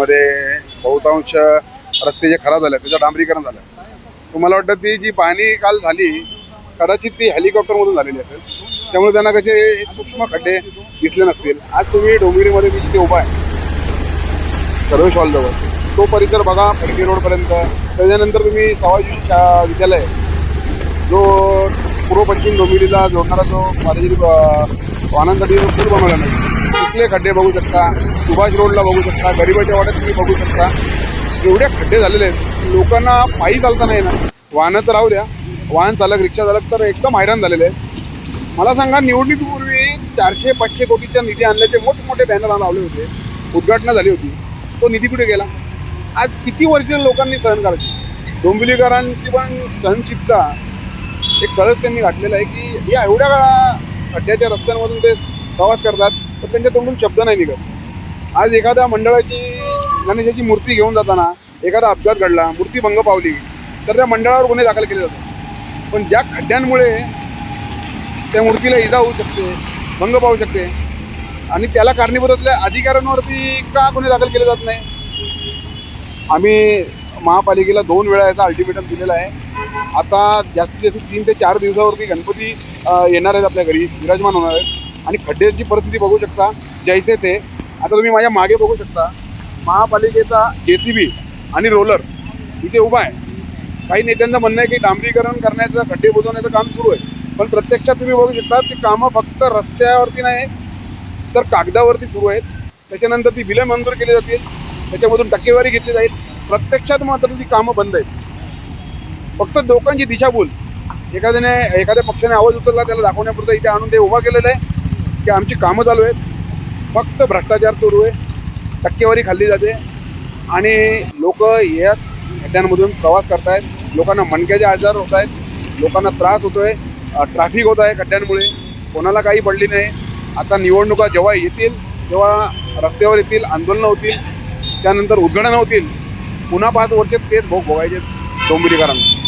डोंबिवलीमध्ये बहुतांश रस्ते जे खराब झाले त्याचं डांबरीकरण झालं. तुम्हाला वाटतं ती जी पाहणी काल झाली कदाचित ती हेलिकॉप्टरमधून झालेली असेल, त्यामुळे त्यांना कसे सूक्ष्म खड्डे दिसले नसतील. आज तुम्ही डोंबिवलीमध्ये मी तिथे उभा आहे सर्वेश हॉलजवळ, तो परिसर बघा फडके रोडपर्यंत. त्याच्यानंतर तुम्ही सावाजी विद्यालय जो पूर्व पश्चिम डोंबिवलीला जोडणारा जो कॉलेज वाहनांसाठी जो पूल बनवला नाही तिथले खड्डे बघू शकता. सुभाष रोडला बघू शकता, गरिबाच्या वाड्यात तुम्ही बघू शकता. एवढे खड्डे झालेले आहेत, लोकांना पायी चालता नाही ना. वाहनं तर राहू द्या, वाहन चालक रिक्षा चालक तर एकदम हैराण झालेले आहेत. मला सांगा, निवडणुकीपूर्वी 400-500 कोटीचा निधी आणल्याचे मोठमोठे बॅनर लावले होते, उद्घाटना झाली होती. तो निधी कुठे गेला? आज किती वर्ष लोकांनी सहन करायची. डोंबिवलीकरांची पण सहनशीलता एक कळस त्यांनी घातलेला आहे की या एवढ्या खड्ड्याच्या रस्त्यांमधून ते प्रवास करतात तर त्यांच्या तोंडून शब्द नाही निघत. आज एखाद्या मंडळाची गणेशाची मूर्ती घेऊन जाताना एखादा अपघात घडला, मूर्ती भंग पावली तर त्या मंडळावर गुन्हे दाखल केले जातात. पण ज्या खड्ड्यांमुळे त्या मूर्तीला इजा होऊ शकते, भंग पावू शकते आणि त्याला कारणीभूत असलेल्या अधिकाऱ्यांवरती का गुन्हे दाखल केले जात नाही? आम्ही महापालिकेला 2 वेळा याचा अल्टिमेटम दिलेला आहे. आता जास्तीत जास्त 3 ते 4 दिवसावरती गणपती येणार आहेत, आपल्या घरी विराजमान होणार आहेत आणि खड्ड्याची परिस्थिती बघू शकता जैसे ते. आता तुम्ही माझ्या मागे बघू शकता महापालिकेचा JCB आणि रोलर इथे उभा आहे. काही नेत्यांचं म्हणणं आहे की डांबरीकरण करण्याचं, खड्डे बुजवण्याचं काम सुरू आहे, पण प्रत्यक्षात तुम्ही बघू शकता ती कामं फक्त रस्त्यावरती नाही तर कागदावरती सुरू आहेत. त्याच्यानंतर ती बिलं मंजूर केली जातील, त्याच्यामधून टक्केवारी घेतली जाईल. प्रत्यक्षात मात्र ती कामं बंद आहेत. फक्त लोकांची दिशाभूल, एखाद्या पक्षाने आवाज उचलला त्याला दाखवण्यापुरतं इथे आणून ते उभा केलेलं आहे की आमची कामं चालू आहेत. फक्त भ्रष्टाचार सुरू आहे, टक्केवारी खाल्ली जाते आणि लोक या खड्ड्यांमधून प्रवास करत आहेत. लोकांना मणक्याचे आजार होत आहेत, लोकांना त्रास होतोय, ट्रॅफिक होत आहे खड्ड्यांमुळे. कोणाला काही पडली नाही. आता निवडणुका जेव्हा येतील तेव्हा रस्त्यावर येतील, आंदोलनं होतील, त्यानंतर उद्घाटनं होतील. पुन्हा 5 वर्ष तेच भोग भोगायचे डोंबिवलीकरांना.